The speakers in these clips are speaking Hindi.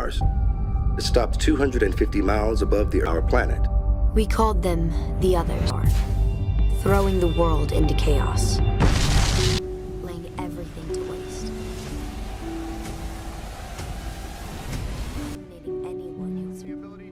Mars. It stopped 250 miles above our planet. We called them the Others, throwing the world into chaos, laying everything to waste. Eliminating anyone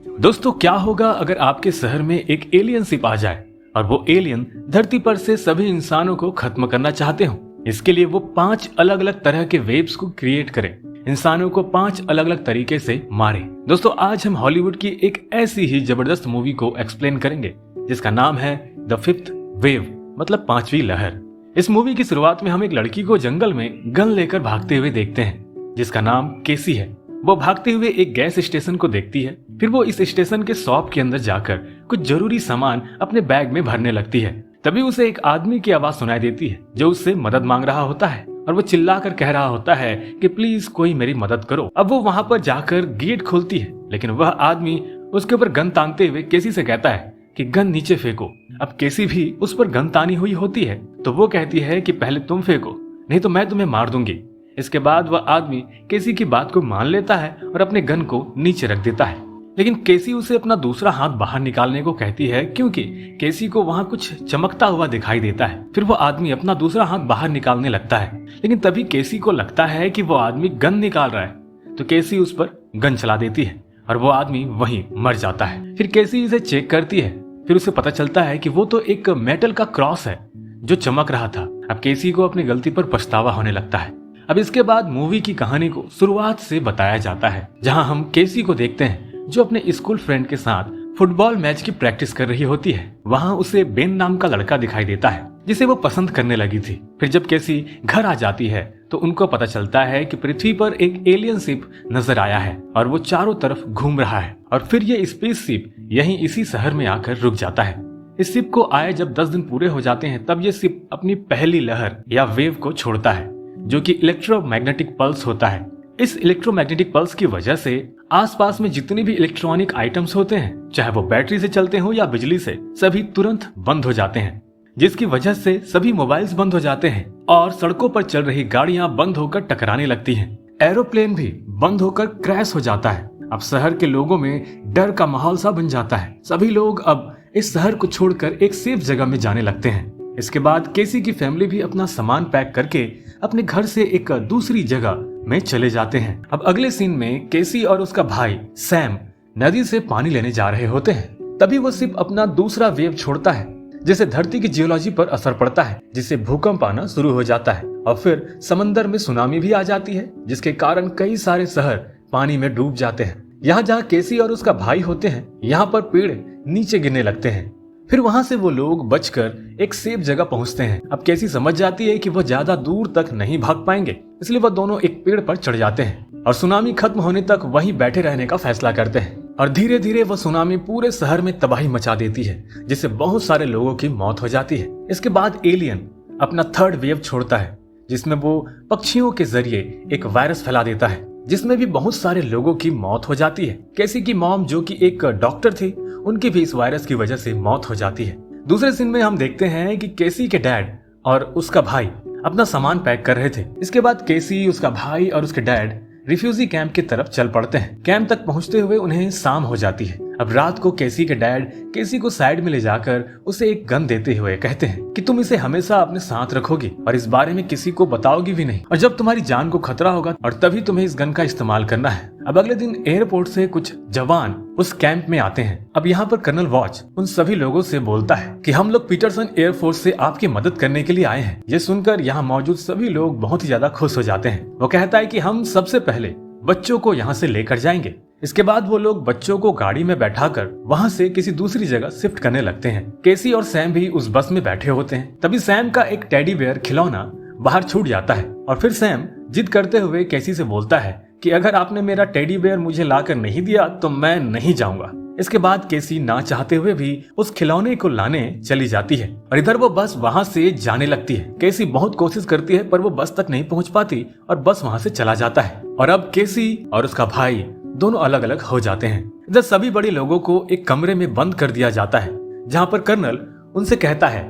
who दोस्तों, क्या होगा अगर आपके शहर में एक एलियन शिप आ जाए और वो एलियन धरती पर से सभी इंसानों को खत्म करना चाहते हो? इसके लिए वो 5 अलग अलग तरह के वेव्स को क्रिएट करें, इंसानों को 5 अलग अलग तरीके से मारे। दोस्तों, आज हम हॉलीवुड की एक ऐसी ही जबरदस्त मूवी को एक्सप्लेन करेंगे जिसका नाम है द फिफ्थ वेव, मतलब 5वीं लहर। इस मूवी की शुरुआत में हम एक लड़की को जंगल में गन लेकर भागते हुए देखते हैं जिसका नाम केसी है। वो भागते हुए एक गैस स्टेशन को देखती है। फिर वो इस स्टेशन के शॉप के अंदर जाकर कुछ जरूरी सामान अपने बैग में भरने लगती है। तभी उसे एक आदमी की आवाज सुनाई देती है जो उससे मदद मांग रहा होता है और वो चिल्लाकर कह रहा होता है कि प्लीज कोई मेरी मदद करो। अब वो वहां पर जाकर गेट खोलती है, लेकिन वह आदमी उसके ऊपर गन तानते हुए केसी से कहता है कि गन नीचे फेंको। अब केसी भी उस पर गन तानी हुई होती है, तो वो कहती है कि पहले तुम फेंको, नहीं तो मैं तुम्हें मार दूंगी। इसके बाद वह आदमी केसी की बात को मान लेता है और अपने गन को नीचे रख देता है। लेकिन केसी उसे अपना दूसरा हाथ बाहर निकालने को कहती है क्योंकि केसी को वहां कुछ चमकता हुआ दिखाई देता है। फिर वो आदमी अपना दूसरा हाथ बाहर निकालने लगता है, लेकिन तभी केसी को लगता है कि वो आदमी गन निकाल रहा है, तो केसी उस पर गन चला देती है और वो आदमी वहीं मर जाता है। फिर केसी इसे चेक करती है। फिर उसे पता चलता है कि वो तो एक मेटल का क्रॉस है जो चमक रहा था। अब केसी को अपनी गलती पर पछतावा होने लगता है। अब इसके बाद मूवी की कहानी को शुरुआत से बताया जाता है, जहां हम केसी को देखते हैं जो अपने स्कूल फ्रेंड के साथ फुटबॉल मैच की प्रैक्टिस कर रही होती है। वहां उसे बेन नाम का लड़का दिखाई देता है जिसे वो पसंद करने लगी थी। फिर जब केसी घर आ जाती है तो उनको पता चलता है कि पृथ्वी पर एक एलियन शिप नजर आया है और वो चारों तरफ घूम रहा है। और फिर ये स्पेस शिप यहीं इसी शहर में आकर रुक जाता है। इस शिप को आए जब 10 दिन पूरे हो जाते हैं तब ये शिप अपनी पहली लहर या वेव को छोड़ता है, जो कि इलेक्ट्रोमैग्नेटिक पल्स होता है। इस इलेक्ट्रोमैग्नेटिक पल्स की वजह से आसपास में जितने भी इलेक्ट्रॉनिक आइटम्स होते हैं, चाहे वो बैटरी से चलते हो या बिजली से, सभी तुरंत बंद हो जाते हैं, जिसकी वजह से सभी मोबाइल्स बंद हो जाते हैं और सड़कों पर चल रही गाड़ियां बंद होकर टकराने लगती हैं। एरोप्लेन भी बंद होकर क्रैश हो जाता है। अब शहर के लोगों में डर का माहौल सा बन जाता है। सभी लोग अब इस शहर को छोड़कर एक सेफ जगह में जाने लगते हैं। इसके बाद केसी की फैमिली भी अपना सामान पैक करके अपने घर से एक दूसरी जगह में चले जाते हैं। अब अगले सीन में केसी और उसका भाई सैम नदी से पानी लेने जा रहे होते हैं। तभी वो शिप अपना दूसरा वेव छोड़ता है, जिससे धरती की जियोलॉजी पर असर पड़ता है, जिससे भूकंप आना शुरू हो जाता है और फिर समंदर में सुनामी भी आ जाती है, जिसके कारण कई सारे शहर पानी में डूब जाते हैं। यहाँ जहाँ केसी और उसका भाई होते हैं, यहाँ पर पेड़ नीचे गिरने लगते हैं। फिर वहां से वो लोग बचकर एक सेफ जगह पहुंचते हैं। अब केसी समझ जाती है कि वह ज्यादा दूर तक नहीं भाग पाएंगे, इसलिए वह दोनों एक पेड़ पर चढ़ जाते हैं और सुनामी खत्म होने तक वहीं बैठे रहने का फैसला करते हैं। और धीरे धीरे वह सुनामी पूरे शहर में तबाही मचा देती है, जिससे बहुत सारे लोगों की मौत हो जाती है। इसके बाद एलियन अपना थर्ड वेव छोड़ता है, जिसमें वो पक्षियों के जरिए एक वायरस फैला देता है, जिसमें भी बहुत सारे लोगों की मौत हो जाती है। केसी की मॉम, जो कि एक डॉक्टर थी, उनकी भी इस वायरस की वजह से मौत हो जाती है। दूसरे सीन में हम देखते हैं कि केसी के डैड और उसका भाई अपना सामान पैक कर रहे थे। इसके बाद केसी, उसका भाई और उसके डैड रिफ्यूजी कैंप की तरफ चल पड़ते हैं। कैंप तक पहुंचते हुए उन्हें शाम हो जाती है। अब रात को केसी के डैड केसी को साइड में ले जाकर उसे एक गन देते हुए कहते हैं कि तुम इसे हमेशा अपने साथ रखोगी और इस बारे में किसी को बताओगी भी नहीं, और जब तुम्हारी जान को खतरा होगा और तभी तुम्हें इस गन का इस्तेमाल करना है। अब अगले दिन एयरपोर्ट से कुछ जवान उस कैंप में आते हैं। अब यहाँ पर कर्नल वॉच उन सभी लोगों से बोलता है कि हम लोग पीटरसन एयरफोर्स से आपकी मदद करने के लिए आए हैं। ये सुनकर यहाँ मौजूद सभी लोग बहुत ही ज्यादा खुश हो जाते हैं। वो कहता है कि हम सबसे पहले बच्चों को यहाँ से लेकर जाएंगे। इसके बाद वो लोग बच्चों को गाड़ी में बैठाकर वहाँ से किसी दूसरी जगह शिफ्ट करने लगते हैं। केसी और सैम भी उस बस में बैठे होते हैं। तभी सैम का एक टेडी बेयर खिलौना बाहर छूट जाता है और फिर सैम जिद करते हुए केसी से बोलता है कि अगर आपने मेरा टेडी बेयर मुझे लाकर नहीं दिया तो मैं नहीं जाऊंगा। इसके बाद केसी ना चाहते हुए भी उस खिलौने को लाने चली जाती है और इधर वो बस वहाँ से जाने लगती है। केसी बहुत कोशिश करती है पर वो बस तक नहीं पहुँच पाती और बस वहाँ से चला जाता है। और अब केसी और उसका भाई दोनों अलग अलग हो जाते हैं। इधर सभी बड़े लोगों को एक कमरे में बंद कर दिया जाता है, जहाँ पर कर्नल उनसे कहता है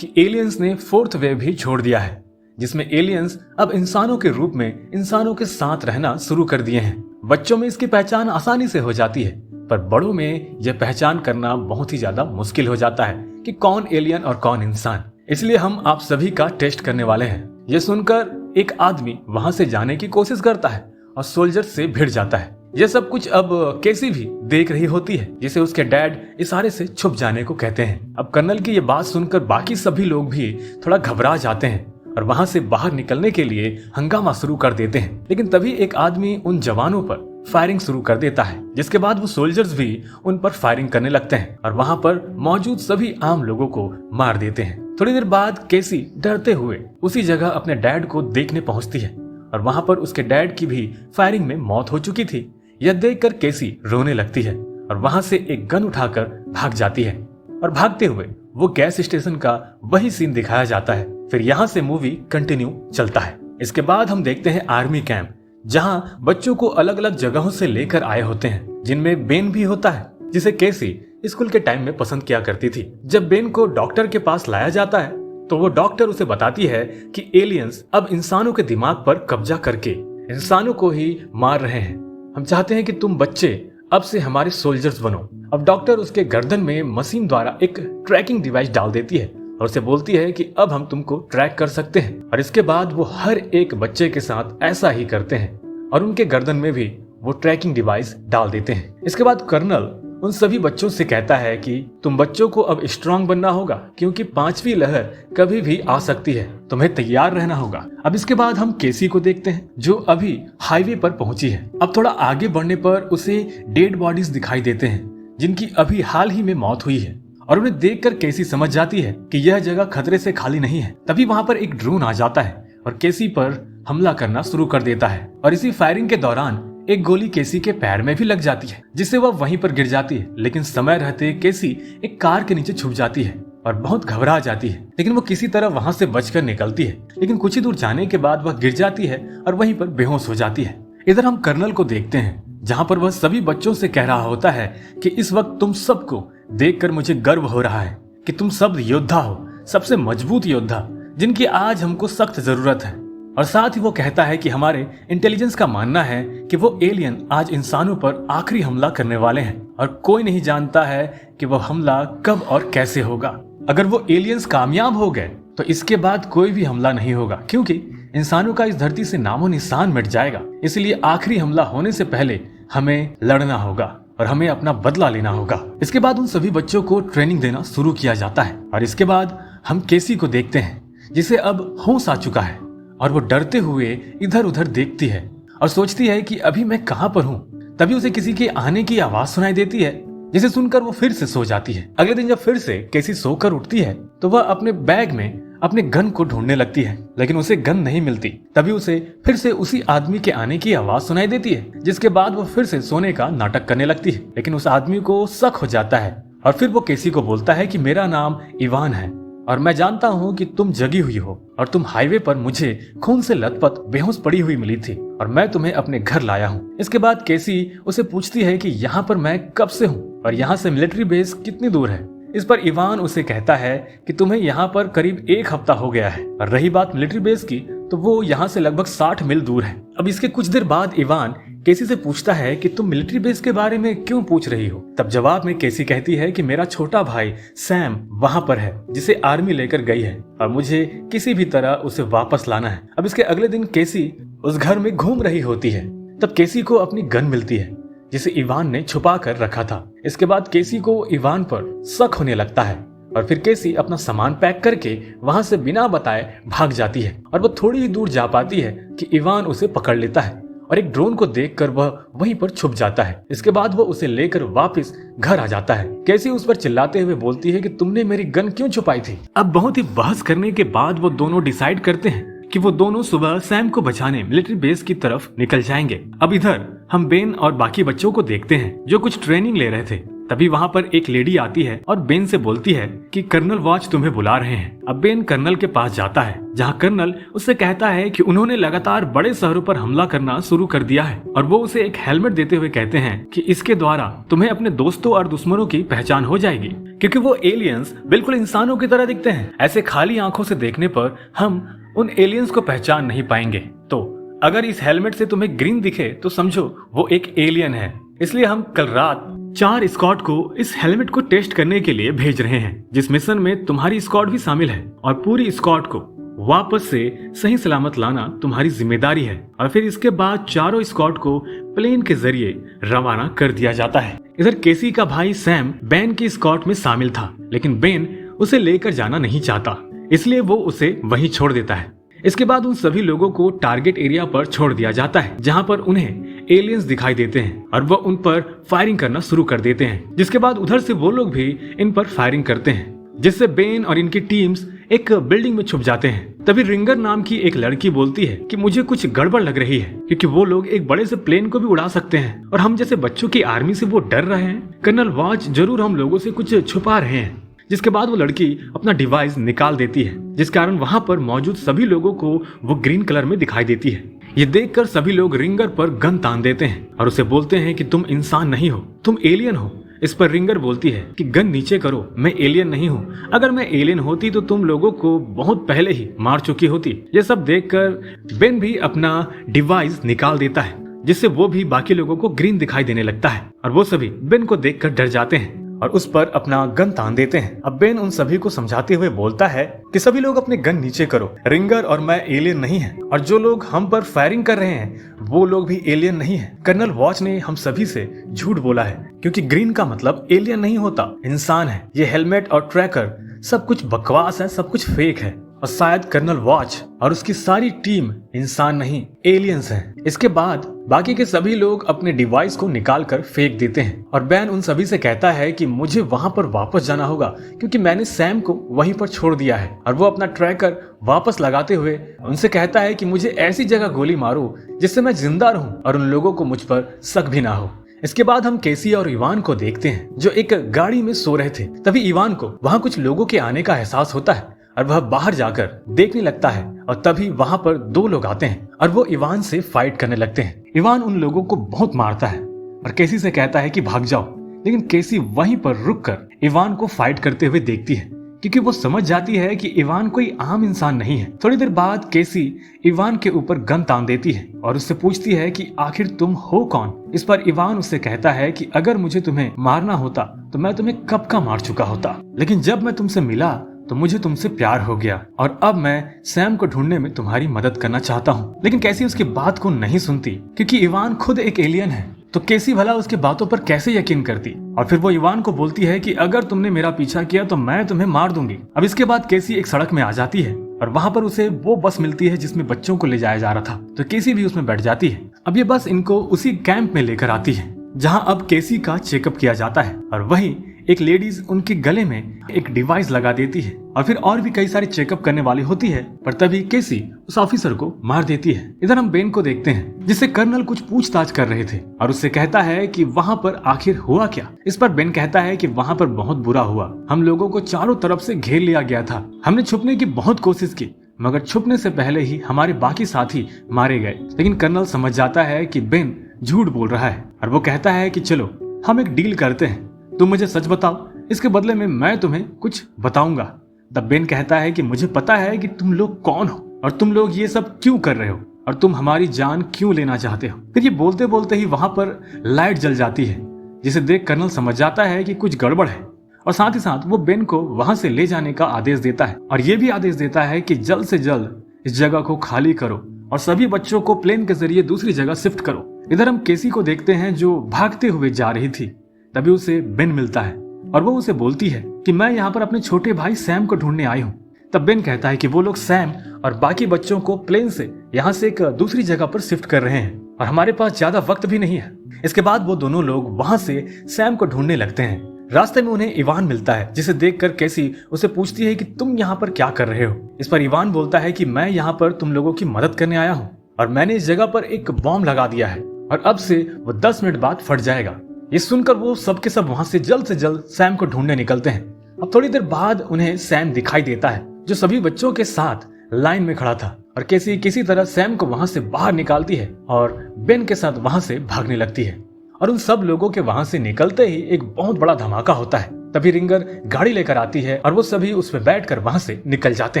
कि एलियंस ने फोर्थ वेव भी छोड़ दिया है, जिसमें एलियंस अब इंसानों के रूप में इंसानों के साथ रहना शुरू कर दिए हैं। बच्चों में इसकी पहचान आसानी से हो जाती है, पर बड़ों में यह पहचान करना बहुत ही ज्यादा मुश्किल हो जाता है कि कौन एलियन और कौन इंसान। इसलिए हम आप सभी का टेस्ट करने वाले हैं। यह सुनकर एक आदमी वहां से जाने की कोशिश करता है और सोल्जर से भिड़ जाता है। यह सब कुछ अब केसी भी देख रही होती है, जिसे उसके डैड इशारे से छुप जाने को कहते हैं। अब कर्नल की यह बात सुनकर बाकी सभी लोग भी थोड़ा घबरा जाते हैं और वहां से बाहर निकलने के लिए हंगामा शुरू कर देते हैं। लेकिन तभी एक आदमी उन जवानों पर फायरिंग शुरू कर देता है, जिसके बाद वो सोल्जर्स भी उन पर फायरिंग करने लगते हैं और वहां पर मौजूद सभी आम लोगों को मार देते हैं। थोड़ी देर बाद केसी डरते हुए उसी जगह अपने डैड को देखने पहुंचती है और वहां पर उसके डैड की भी फायरिंग में मौत हो चुकी थी। यह देखकर केसी रोने लगती है और वहां से एक गन उठाकर भाग जाती है और भागते हुए वो गैस स्टेशन का वही सीन दिखाया जाता है। फिर यहाँ से मूवी कंटिन्यू चलता है। इसके बाद हम देखते हैं आर्मी कैंप, जहां बच्चों को अलग अलग जगहों से लेकर आए होते हैं, जिनमें बेन भी होता है, जिसे केसी स्कूल के टाइम में पसंद किया करती थी। जब बेन को डॉक्टर के पास लाया जाता है तो वो डॉक्टर उसे बताती है कि एलियंस अब इंसानों के दिमाग पर कब्जा करके इंसानों को ही मार रहे हैं। हम चाहते हैं कि तुम बच्चे अब से हमारे सोल्जर्स बनो। अब डॉक्टर उसके गर्दन में मशीन द्वारा एक ट्रैकिंग डिवाइस डाल देती है और उसे बोलती है कि अब हम तुमको ट्रैक कर सकते हैं। और इसके बाद वो हर एक बच्चे के साथ ऐसा ही करते हैं और उनके गर्दन में भी वो ट्रैकिंग डिवाइस डाल देते हैं। इसके बाद कर्नल उन सभी बच्चों से कहता है कि तुम बच्चों को अब स्ट्रांग बनना होगा, क्योंकि 5वीं लहर कभी भी आ सकती है, तुम्हें तैयार रहना होगा। अब इसके बाद हम केसी को देखते हैं, जो अभी हाईवे पर पहुंची है। अब थोड़ा आगे बढ़ने पर उसे डेड बॉडीज दिखाई देते हैं, जिनकी अभी हाल ही में मौत हुई है और उन्हें देखकर केसी समझ जाती है कि यह जगह खतरे से खाली नहीं है। तभी वहां पर एक ड्रोन आ जाता है और केसी पर हमला करना शुरू कर देता है और इसी फायरिंग के दौरान एक गोली केसी के पैर में भी लग जाती है, जिससे वह वहीं पर गिर जाती है। लेकिन समय रहते केसी एक कार के नीचे छुप जाती है और बहुत घबरा जाती है, लेकिन वो किसी तरह वहां से बचकर निकलती है। लेकिन कुछ ही दूर जाने के बाद वह गिर जाती है और वहीं पर बेहोश हो जाती है। इधर हम कर्नल को देखते हैं, जहां पर वह सभी बच्चों से कह रहा होता है कि इस वक्त तुम सबको देखकर मुझे गर्व हो रहा है कि तुम सब योद्धा हो, सबसे मजबूत योद्धा, जिनकी आज हमको सख्त जरूरत है। और साथ ही वो कहता है कि हमारे इंटेलिजेंस का मानना है कि वो एलियन आज इंसानों पर आखिरी हमला करने वाले हैं और कोई नहीं जानता है कि वो हमला कब और कैसे होगा। अगर वो एलियंस कामयाब हो गए तो इसके बाद कोई भी हमला नहीं होगा, क्योंकि इंसानों का इस धरती से नामो निशान मिट जाएगा। इसलिए आखिरी हमला होने से पहले हमें लड़ना होगा और हमें अपना बदला लेना होगा। इसके बाद उन सभी बच्चों को ट्रेनिंग देना शुरू किया जाता है और इसके बाद हम केसी को देखते हैं, जिसे अब होश आ चुका है और वो डरते हुए इधर उधर देखती है और सोचती है कि अभी मैं कहां पर हूं। तभी उसे किसी के आने की आवाज सुनाई देती है, जिसे सुनकर वो फिर से सो जाती है। अगले दिन जब फिर से केसी सोकर उठती है तो वह अपने बैग में अपने गन को ढूंढने लगती है, लेकिन उसे गन नहीं मिलती। तभी उसे फिर से उसी आदमी के आने की आवाज सुनाई देती है, जिसके बाद वो फिर से सोने का नाटक करने लगती है। लेकिन उस आदमी को शक हो जाता है और फिर वो केसी को बोलता है कि मेरा नाम इवान है और मैं जानता हूँ कि तुम जगी हुई हो और तुम हाईवे पर मुझे खून से लथपथ बेहोश पड़ी हुई मिली थी और मैं तुम्हें अपने घर लाया हूँ। इसके बाद केसी उसे पूछती है कि यहाँ पर मैं कब से हूँ और यहाँ से मिलिट्री बेस कितनी दूर है। इस पर इवान उसे कहता है कि तुम्हें यहाँ पर करीब 1 हफ्ता हो गया है और रही बात मिलिट्री बेस की तो वो यहाँ से लगभग 60 मील दूर है। अब इसके कुछ देर बाद इवान केसी से पूछता है कि तुम मिलिट्री बेस के बारे में क्यों पूछ रही हो। तब जवाब में केसी कहती है कि मेरा छोटा भाई सैम वहां पर है, जिसे आर्मी लेकर गई है और मुझे किसी भी तरह उसे वापस लाना है। अब इसके अगले दिन केसी उस घर में घूम रही होती है, तब केसी को अपनी गन मिलती है, जिसे इवान ने छुपा कर रखा था। इसके बाद केसी को इवान पर शक होने लगता है और फिर केसी अपना सामान पैक करके वहां से बिना बताए भाग जाती है और वो थोड़ी ही दूर जा पाती है कि इवान उसे पकड़ लेता है और एक ड्रोन को देखकर वह वहीं पर छुप जाता है। इसके बाद वो उसे लेकर वापस घर आ जाता है। केसी उस पर चिल्लाते हुए बोलती है कि तुमने मेरी गन क्यों छुपाई थी। अब बहुत ही बहस करने के बाद वो दोनों डिसाइड करते हैं कि वो दोनों सुबह सैम को बचाने मिलिट्री बेस की तरफ निकल जाएंगे। अब इधर हम बेन और बाकी बच्चों को देखते हैं जो कुछ ट्रेनिंग ले रहे थे। तभी वहां पर एक लेडी आती है और बेन से बोलती है कि कर्नल वॉच तुम्हें बुला रहे हैं। अब बेन कर्नल के पास जाता है, जहां कर्नल उससे कहता है कि उन्होंने लगातार बड़े शहरों पर हमला करना शुरू कर दिया है और वो उसे एक हेलमेट देते हुए कहते हैं कि इसके द्वारा तुम्हें अपने दोस्तों और दुश्मनों की पहचान हो जाएगी, क्योंकि वो एलियंस बिल्कुल इंसानों की तरह दिखते हैं। ऐसे खाली आंखों से देखने पर हम उन एलियंस को पहचान नहीं पाएंगे। तो अगर इस हेलमेट से तुम्हें ग्रीन दिखे तो समझो वो एक एलियन है। इसलिए हम कल रात 4 स्क्वाड को इस हेलमेट को टेस्ट करने के लिए भेज रहे हैं, जिस मिशन में तुम्हारी स्क्वाड भी शामिल है और पूरी स्क्वाड को वापस से सही सलामत लाना तुम्हारी जिम्मेदारी है। और फिर इसके बाद चारों स्क्वाड को प्लेन के जरिए रवाना कर दिया जाता है। इधर केसी का भाई सैम बेन की स्क्वाड में शामिल था, लेकिन बेन उसे लेकर जाना नहीं चाहता, इसलिए वो उसे वहीं छोड़ देता है। इसके बाद उन सभी लोगों को टारगेट एरिया पर छोड़ दिया जाता है, जहां पर उन्हें एलियंस दिखाई देते हैं और वो उन पर फायरिंग करना शुरू कर देते हैं। जिसके बाद उधर से वो लोग भी इन पर फायरिंग करते हैं, जिससे बेन और इनकी टीम्स एक बिल्डिंग में छुप जाते हैं। तभी रिंगर नाम की एक लड़की बोलती है कि मुझे कुछ गड़बड़ लग रही है, क्योंकि वो लोग एक बड़े से प्लेन को भी उड़ा सकते हैं और हम जैसे बच्चों की आर्मी से वो डर रहे हैं। कर्नल वॉच जरूर हम लोगों से कुछ छुपा रहे हैं। जिसके बाद वो लड़की अपना डिवाइस निकाल देती है, जिस कारण वहां पर मौजूद सभी लोगों को वो ग्रीन कलर में दिखाई देती है। ये देखकर सभी लोग रिंगर पर गन तान देते हैं और उसे बोलते हैं कि तुम इंसान नहीं हो, तुम एलियन हो। इस पर रिंगर बोलती है कि गन नीचे करो, मैं एलियन नहीं हूँ। अगर मैं एलियन होती तो तुम लोगों को बहुत पहले ही मार चुकी होती। ये सब देखकर बेन भी अपना डिवाइस निकाल देता है, जिससे वो भी बाकी लोगों को ग्रीन दिखाई देने लगता है और वो सभी बेन को देखकर डर जाते हैं और उस पर अपना गन तान देते हैं। अब बेन उन सभी को समझाते हुए बोलता है कि सभी लोग अपने गन नीचे करो, रिंगर और मैं एलियन नहीं है और जो लोग हम पर फायरिंग कर रहे हैं वो लोग भी एलियन नहीं है। कर्नल वॉच ने हम सभी से झूठ बोला है, क्योंकि ग्रीन का मतलब एलियन नहीं होता, इंसान है। ये हेलमेट और ट्रैकर सब कुछ बकवास है, सब कुछ फेक है और शायद कर्नल वॉच और उसकी सारी टीम इंसान नहीं एलियंस हैं। इसके बाद बाकी के सभी लोग अपने डिवाइस को निकाल कर फेंक देते हैं और बैन उन सभी से कहता है कि मुझे वहां पर वापस जाना होगा, क्योंकि मैंने सैम को वहीं पर छोड़ दिया है। और वो अपना ट्रैकर वापस लगाते हुए उनसे कहता है कि मुझे ऐसी जगह गोली मारो जिससे मैं जिंदा रहूं और उन लोगों को मुझ पर शक भी ना हो। इसके बाद हम केसी और इवान को देखते हैं, जो एक गाड़ी में सो रहे थे। तभी इवान को वहां कुछ लोगों के आने का एहसास होता है और वह बाहर जाकर देखने लगता है और तभी वहां पर 2 लोग आते हैं और वो इवान से फाइट करने लगते हैं। इवान उन लोगों को बहुत मारता है और केसी से कहता है कि भाग जाओ, लेकिन केसी वहीं पर रुककर इवान को फाइट करते हुए देखती है, क्योंकि वो समझ जाती है कि इवान कोई आम इंसान नहीं है। थोड़ी देर बाद केसी इवान के ऊपर गन तान देती है और उससे पूछती है कि आखिर तुम हो कौन। इस पर इवान उससे कहता है कि अगर मुझे तुम्हें मारना होता तो मैं तुम्हें कब का मार चुका होता, लेकिन जब मैं तुमसे मिला तो मुझे तुमसे प्यार हो गया और अब मैं सैम को ढूंढने में तुम्हारी मदद करना चाहता हूँ। लेकिन कैसी उसकी बात को नहीं सुनती, क्योंकि इवान खुद एक एलियन है, तो केसी भला उसके बातों पर कैसे यकीन करती। और फिर वो इवान को बोलती है कि अगर तुमने मेरा पीछा किया तो मैं तुम्हें मार दूंगी। अब इसके बाद केसी एक सड़क में आ जाती है और वहां पर उसे वो बस मिलती है जिसमें बच्चों को ले जाया जा रहा था, तो केसी भी उसमें बैठ जाती है। अब ये बस इनको उसी कैंप में लेकर आती है जहाँ अब केसी का चेकअप किया जाता है और वहीं एक लेडीज उनके गले में एक डिवाइस लगा देती है और फिर और भी कई सारे चेकअप करने वाली होती है, पर तभी केसी उस ऑफिसर को मार देती है। इधर हम बेन को देखते हैं, जिससे कर्नल कुछ पूछताछ कर रहे थे और उससे कहता है कि वहां पर आखिर हुआ क्या। इस पर बेन कहता है कि वहां पर बहुत बुरा हुआ, हम लोगों को चारों तरफ से घेर लिया गया था। हमने छुपने की बहुत कोशिश की, मगर छुपने से पहले ही हमारे बाकी साथी मारे गए। लेकिन कर्नल समझ जाता है कि बेन झूठ बोल रहा है और वो कहता है कि चलो हम एक डील करते हैं, तुम मुझे सच बताओ, इसके बदले में मैं तुम्हें कुछ बताऊंगा। तब बेन कहता है कि मुझे पता है कि तुम लोग कौन हो और तुम लोग ये सब क्यों कर रहे हो और तुम हमारी जान क्यों लेना चाहते हो। फिर ये बोलते बोलते ही वहां पर लाइट जल जाती है, जिसे देख कर्नल समझ जाता है कि कुछ गड़बड़ है और साथ ही साथ वो बेन को वहां से ले जाने का आदेश देता है और ये भी आदेश देता है कि जल्द से जल्द इस जगह को खाली करो और सभी बच्चों को प्लेन के जरिए दूसरी जगह शिफ्ट करो। इधर हम केसी को देखते हैं जो भागते हुए जा रही थी। तभी उसे बेन मिलता है और वो उसे बोलती है कि मैं यहाँ पर अपने छोटे भाई सैम को ढूंढने आई हूँ। तब बेन कहता है कि वो लोग सैम और बाकी बच्चों को प्लेन से यहाँ से एक दूसरी जगह पर शिफ्ट कर रहे हैं और हमारे पास ज्यादा वक्त भी नहीं है। इसके बाद वो दोनों लोग वहां से सैम को ढूंढने लगते हैं। रास्ते में उन्हें इवान मिलता है, जिसे देखकर कैसी उसे पूछती है कि तुम यहाँ पर क्या कर रहे हो। इस पर इवान बोलता है कि मैं यहाँ पर तुम लोगों की मदद करने आया हूँ और मैंने इस जगह पर एक बॉम्ब लगा दिया है और अब से वो 10 मिनट बाद फट जाएगा। ये सुनकर वो सबके सब वहां से जल्द सैम को ढूंढने निकलते हैं। अब थोड़ी देर बाद उन्हें सैम दिखाई देता है, जो सभी बच्चों के साथ लाइन में खड़ा था और कैसी किसी तरह सैम को वहां से बाहर निकालती है और बेन के साथ वहां से भागने लगती है। और उन सब लोगों के वहां से निकलते ही एक बहुत बड़ा धमाका होता है तभी रिंगर गाड़ी लेकर आती है और वो सभी उस पर बैठकर वहां से निकल जाते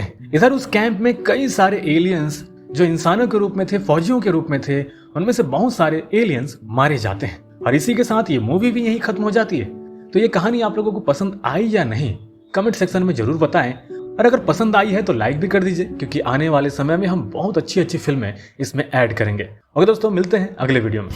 हैं। इधर उस कैंप में कई सारे एलियंस जो इंसानों के रूप में थे, फौजियों के रूप में थे, उनमें से बहुत सारे एलियंस मारे जाते हैं और इसी के साथ ये मूवी भी यहीं खत्म हो जाती है। तो ये कहानी आप लोगों को पसंद आई या नहीं, कमेंट सेक्शन में जरूर बताएं। और अगर पसंद आई है तो लाइक भी कर दीजिए, क्योंकि आने वाले समय में हम बहुत अच्छी अच्छी फिल्में इसमें ऐड करेंगे। ओके दोस्तों, मिलते हैं अगले वीडियो में।